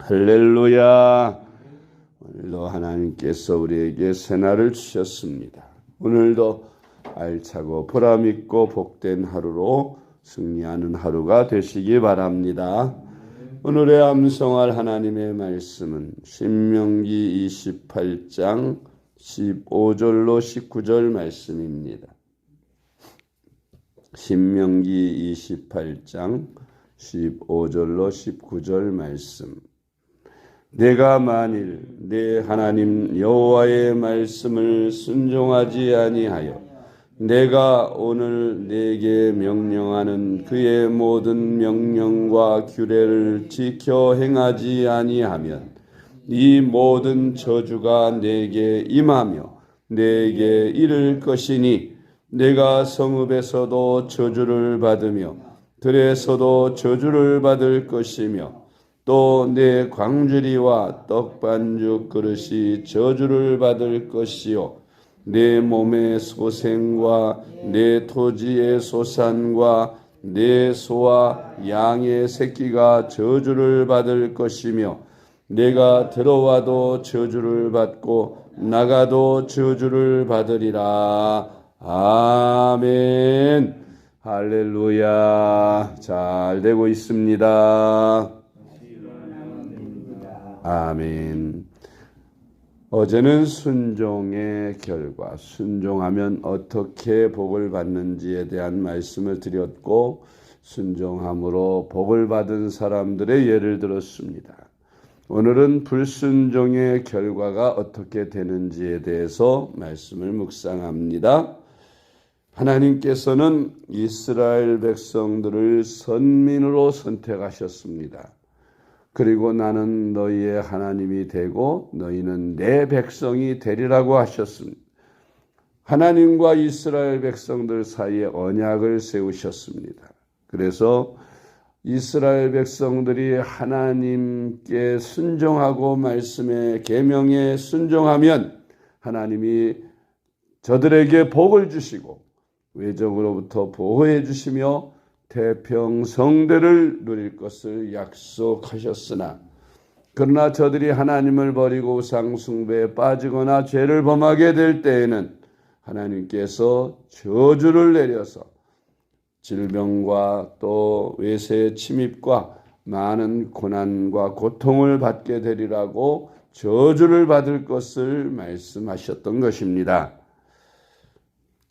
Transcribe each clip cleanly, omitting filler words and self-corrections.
할렐루야. 오늘도 하나님께서 우리에게 새날을 주셨습니다. 오늘도 알차고 보람있고 복된 하루로 승리하는 하루가 되시기 바랍니다. 오늘의 암송할 하나님의 말씀은 신명기 28장 15절로 19절 말씀입니다. 신명기 28장 15절로 19절 말씀. 내가 만일 내 하나님 여호와의 말씀을 순종하지 아니하여 내가 오늘 내게 명령하는 그의 모든 명령과 규례를 지켜 행하지 아니하면 이 모든 저주가 내게 임하며 내게 이를 것이니 내가 성읍에서도 저주를 받으며 들에서도 저주를 받을 것이며 또 내 광주리와 떡반죽 그릇이 저주를 받을 것이요 내 몸의 소생과 내 토지의 소산과 내 소와 양의 새끼가 저주를 받을 것이며 내가 들어와도 저주를 받고 나가도 저주를 받으리라. 아멘. 할렐루야. 잘 되고 있습니다. 아멘. 어제는 순종의 결과, 순종하면 어떻게 복을 받는지에 대한 말씀을 드렸고 순종함으로 복을 받은 사람들의 예를 들었습니다. 오늘은 불순종의 결과가 어떻게 되는지에 대해서 말씀을 묵상합니다. 하나님께서는 이스라엘 백성들을 선민으로 선택하셨습니다. 그리고 나는 너희의 하나님이 되고 너희는 내 백성이 되리라고 하셨습니다. 하나님과 이스라엘 백성들 사이에 언약을 세우셨습니다. 그래서 이스라엘 백성들이 하나님께 순종하고 말씀의 계명에 순종하면 하나님이 저들에게 복을 주시고 외적으로부터 보호해 주시며 태평성대를 누릴 것을 약속하셨으나 그러나 저들이 하나님을 버리고 우상 숭배에 빠지거나 죄를 범하게 될 때에는 하나님께서 저주를 내려서 질병과 또 외세의 침입과 많은 고난과 고통을 받게 되리라고 저주를 받을 것을 말씀하셨던 것입니다.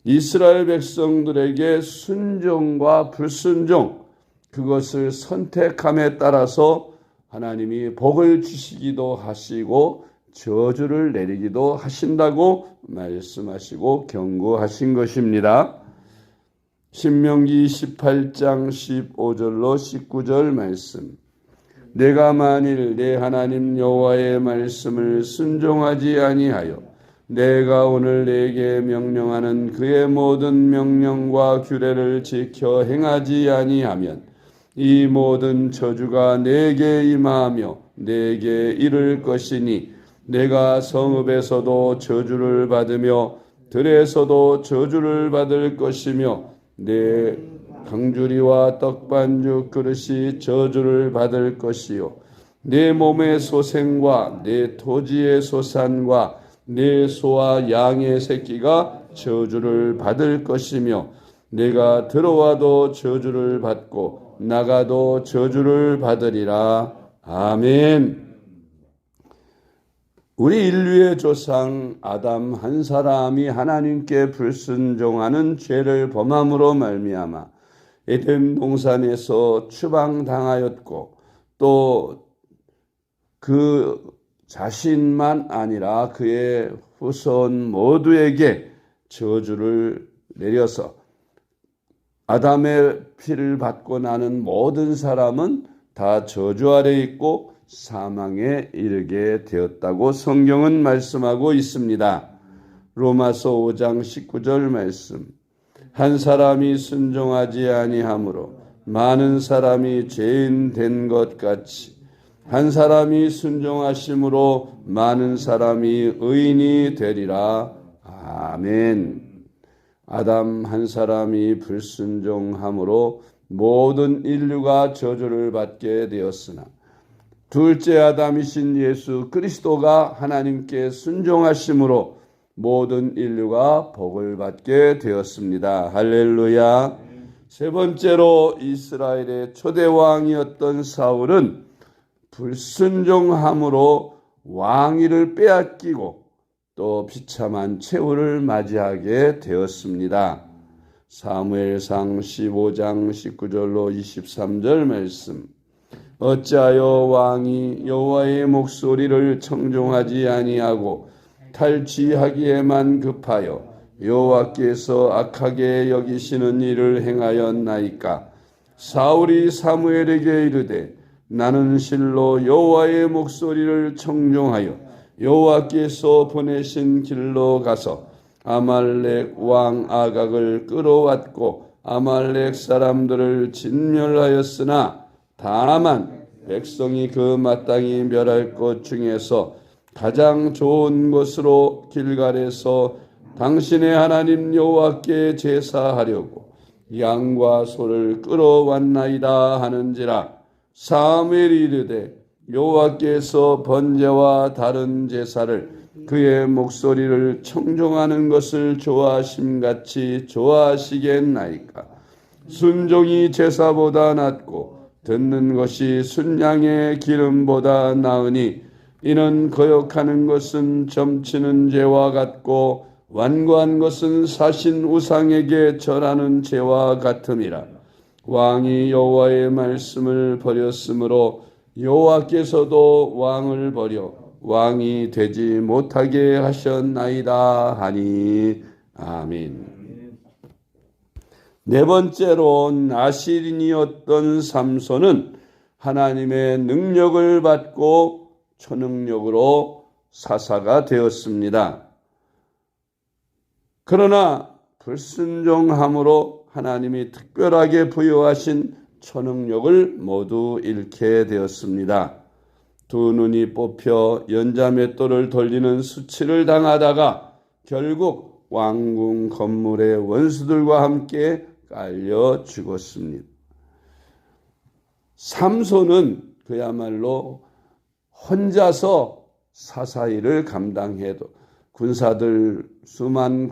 이스라엘 백성들에게 순종과 불순종, 그것을 선택함에 따라서 하나님이 복을 주시기도 하시고 저주를 내리기도 하신다고 말씀하시고 경고하신 것입니다. 신명기 28장 15절로 19절 말씀. 내가 만일 내 하나님 여호와의 말씀을 순종하지 아니하여 내가 오늘 내게 명령하는 그의 모든 명령과 규례를 지켜 행하지 아니하면 이 모든 저주가 내게 임하며 내게 이를 것이니 내가 성읍에서도 저주를 받으며 들에서도 저주를 받을 것이며 내 강주리와 떡반죽 그릇이 저주를 받을 것이요 내 몸의 소생과 내 토지의 소산과 내 소와 양의 새끼가 저주를 받을 것이며 내가 들어와도 저주를 받고 나가도 저주를 받으리라. 아멘. 우리 인류의 조상 아담 한 사람이 하나님께 불순종하는 죄를 범함으로 말미암아 에덴 동산에서 추방당하였고 또 그 자신만 아니라 그의 후손 모두에게 저주를 내려서 아담의 피를 받고 나는 모든 사람은 다 저주 아래 있고 사망에 이르게 되었다고 성경은 말씀하고 있습니다. 로마서 5장 19절 말씀. 한 사람이 순종하지 아니하므로 많은 사람이 죄인 된 것 같이 한 사람이 순종하심으로 많은 사람이 의인이 되리라. 아멘. 아담 한 사람이 불순종함으로 모든 인류가 저주를 받게 되었으나 둘째 아담이신 예수 그리스도가 하나님께 순종하심으로 모든 인류가 복을 받게 되었습니다. 할렐루야. 세 번째로 이스라엘의 초대 왕이었던 사울은 불순종함으로 왕위를 빼앗기고 또 비참한 최후를 맞이하게 되었습니다. 사무엘상 15장 19절로 23절 말씀. 어찌하여 왕이 여호와의 목소리를 청종하지 아니하고 탈취하기에만 급하여 여호와께서 악하게 여기시는 일을 행하였나이까. 사울이 사무엘에게 이르되 나는 실로 여호와의 목소리를 청종하여 여호와께서 보내신 길로 가서 아말렉 왕 아각을 끌어왔고 아말렉 사람들을 진멸하였으나 다만 백성이 그 마땅히 멸할 것 중에서 가장 좋은 것으로 길갈에서 당신의 하나님 여호와께 제사하려고 양과 소를 끌어왔나이다 하는지라. 사무엘이 이르되 여호와께서 번제와 다른 제사를 그의 목소리를 청종하는 것을 좋아하심같이 좋아하시겠나이까. 순종이 제사보다 낫고 듣는 것이 순양의 기름보다 나으니 이는 거역하는 것은 점치는 죄와 같고 완고한 것은 사신 우상에게 절하는 죄와 같음이라. 왕이 여호와의 말씀을 버렸으므로 여호와께서도 왕을 버려 왕이 되지 못하게 하셨나이다 하니. 아멘. 네 번째로 나실인이었던 삼손은 하나님의 능력을 받고 초능력으로 사사가 되었습니다. 그러나 불순종함으로 하나님이 특별하게 부여하신 초능력을 모두 잃게 되었습니다. 두 눈이 뽑혀 연자맷돌을 돌리는 수치를 당하다가 결국 왕궁 건물의 원수들과 함께 깔려 죽었습니다. 삼손은 그야말로 혼자서 사사일을 감당해도 수많은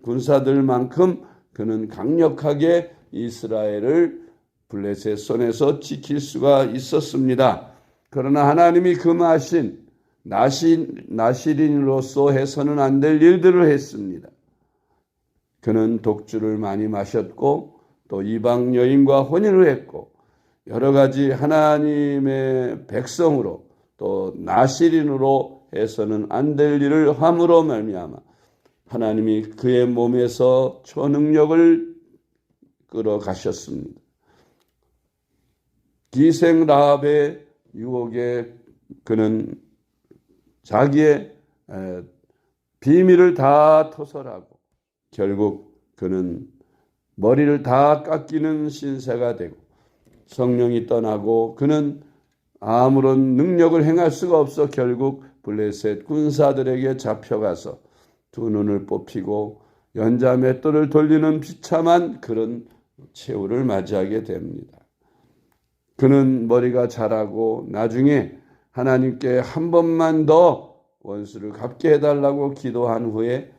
군사들만큼 그는 강력하게 이스라엘을 블레셋 손에서 지킬 수가 있었습니다. 그러나 하나님이 금하신 나실인으로서 해서는 안 될 일들을 했습니다. 그는 독주를 많이 마셨고 또 이방 여인과 혼인을 했고 여러 가지 하나님의 백성으로 또 나실인으로 해서는 안 될 일을 함으로 말미암아 하나님이 그의 몸에서 초능력을 끌어가셨습니다. 기생 라합의 유혹에 그는 자기의 비밀을 다 토설하고 결국 그는 머리를 다 깎이는 신세가 되고 성령이 떠나고 그는 아무런 능력을 행할 수가 없어 결국 블레셋 군사들에게 잡혀가서 두 눈을 뽑히고 연자맷돌을 돌리는 비참한 그런 최후를 맞이하게 됩니다. 그는 머리가 자라고 나중에 하나님께 한 번만 더 원수를 갚게 해달라고 기도한 후에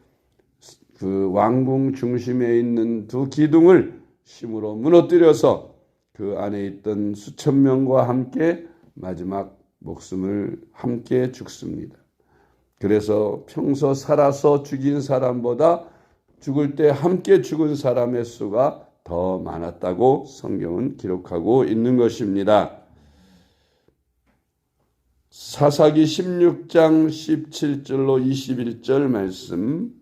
그 왕궁 중심에 있는 두 기둥을 힘으로 무너뜨려서 그 안에 있던 수천 명과 함께 마지막 목숨을 함께 죽습니다. 그래서 평소 살아서 죽인 사람보다 죽을 때 함께 죽은 사람의 수가 더 많았다고 성경은 기록하고 있는 것입니다. 사사기 16장 17절로 21절 말씀.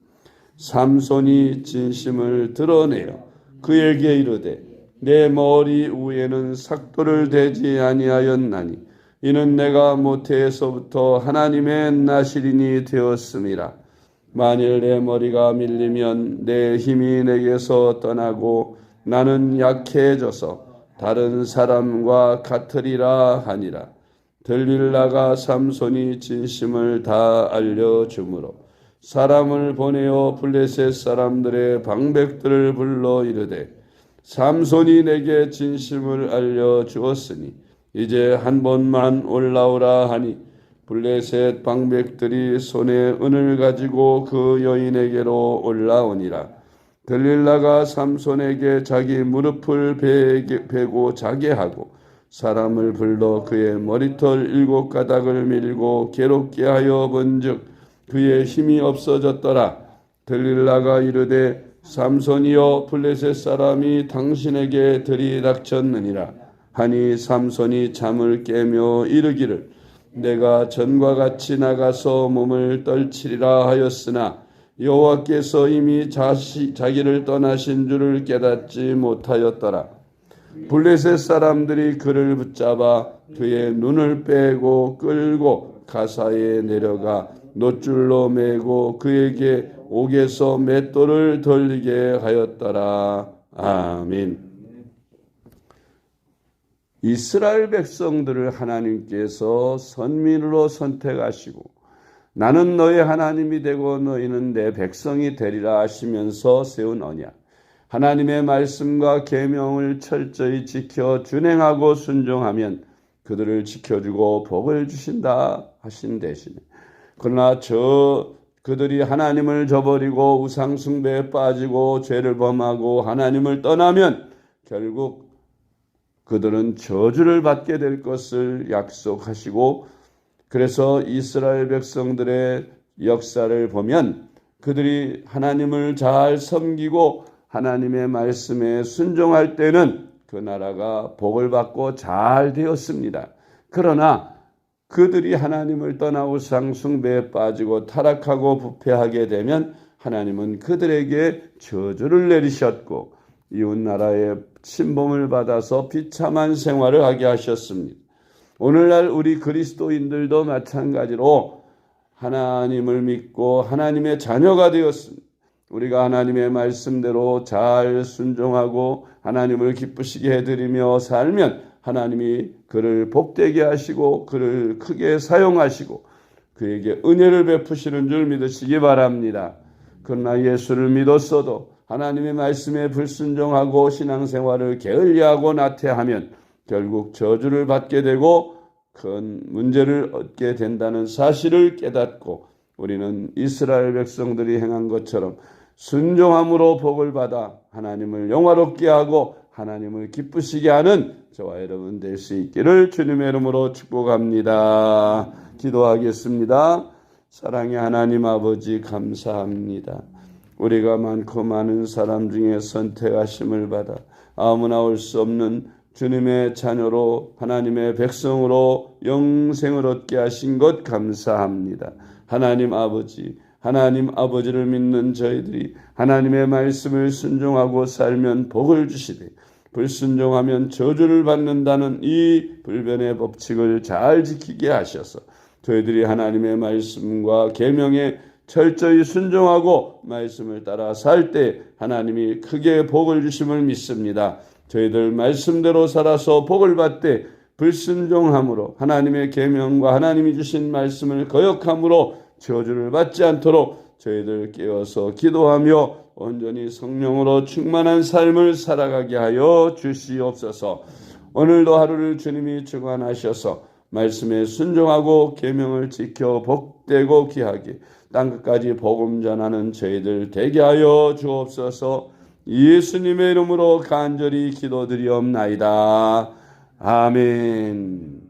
삼손이 진심을 드러내어 그에게 이르되 내 머리 위에는 삭도를 대지 아니하였나니 이는 내가 모태에서부터 하나님의 나실인이 되었음이라. 만일 내 머리가 밀리면 내 힘이 내게서 떠나고 나는 약해져서 다른 사람과 같으리라 하니라. 들릴라가 삼손이 진심을 다 알려주므로 사람을 보내어 블레셋 사람들의 방백들을 불러 이르되 삼손이 내게 진심을 알려주었으니 이제 한 번만 올라오라 하니 블레셋 방백들이 손에 은을 가지고 그 여인에게로 올라오니라. 들릴라가 삼손에게 자기 무릎을 베고 자게 하고 사람을 불러 그의 머리털 7가닥을 밀고 괴롭게 하여 본즉 그의 힘이 없어졌더라. 들릴라가 이르되 삼손이여 블레셋 사람이 당신에게 들이닥쳤느니라 하니 삼손이 잠을 깨며 이르기를 내가 전과 같이 나가서 몸을 떨치리라 하였으나 여호와께서 이미 자기를 떠나신 줄을 깨닫지 못하였더라. 블레셋 사람들이 그를 붙잡아 그의 눈을 빼고 끌고 가사에 내려가 놋줄로 매고 그에게 옥에서 맷돌을 돌리게 하였더라. 아멘. 이스라엘 백성들을 하나님께서 선민으로 선택하시고 나는 너의 하나님이 되고 너희는 내 백성이 되리라 하시면서 세운 언약. 하나님의 말씀과 계명을 철저히 지켜 준행하고 순종하면 그들을 지켜주고 복을 주신다 하신 대신에 그러나 그들이 하나님을 저버리고 우상 숭배에 빠지고 죄를 범하고 하나님을 떠나면 결국 그들은 저주를 받게 될 것을 약속하시고 그래서 이스라엘 백성들의 역사를 보면 그들이 하나님을 잘 섬기고 하나님의 말씀에 순종할 때는 그 나라가 복을 받고 잘 되었습니다. 그러나 그들이 하나님을 떠나 우상 숭배에 빠지고 타락하고 부패하게 되면 하나님은 그들에게 저주를 내리셨고 이웃 나라의 침범을 받아서 비참한 생활을 하게 하셨습니다. 오늘날 우리 그리스도인들도 마찬가지로 하나님을 믿고 하나님의 자녀가 되었습니다. 우리가 하나님의 말씀대로 잘 순종하고 하나님을 기쁘시게 해드리며 살면 하나님이 그를 복되게 하시고 그를 크게 사용하시고 그에게 은혜를 베푸시는 줄 믿으시기 바랍니다. 그러나 예수를 믿었어도 하나님의 말씀에 불순종하고 신앙생활을 게을리하고 나태하면 결국 저주를 받게 되고 큰 문제를 얻게 된다는 사실을 깨닫고 우리는 이스라엘 백성들이 행한 것처럼 순종함으로 복을 받아 하나님을 영화롭게 하고 하나님을 기쁘시게 하는 저와 여러분 될 수 있기를 주님의 이름으로 축복합니다. 기도하겠습니다. 사랑의 하나님 아버지 감사합니다. 우리가 많고 많은 사람 중에 선택하심을 받아 아무나 올 수 없는 주님의 자녀로 하나님의 백성으로 영생을 얻게 하신 것 감사합니다. 하나님 아버지를 믿는 저희들이 하나님의 말씀을 순종하고 살면 복을 주시되 불순종하면 저주를 받는다는 이 불변의 법칙을 잘 지키게 하셔서 저희들이 하나님의 말씀과 계명에 철저히 순종하고 말씀을 따라 살 때 하나님이 크게 복을 주심을 믿습니다. 저희들 말씀대로 살아서 복을 받되 불순종함으로 하나님의 계명과 하나님이 주신 말씀을 거역함으로 저주를 받지 않도록 저희들 깨어서 기도하며 온전히 성령으로 충만한 삶을 살아가게 하여 주시옵소서. 오늘도 하루를 주님이 주관하셔서 말씀에 순종하고 계명을 지켜 복되고 귀하게 땅끝까지 복음 전하는 저희들 되게 하여 주옵소서. 예수님의 이름으로 간절히 기도드리옵나이다. 아멘.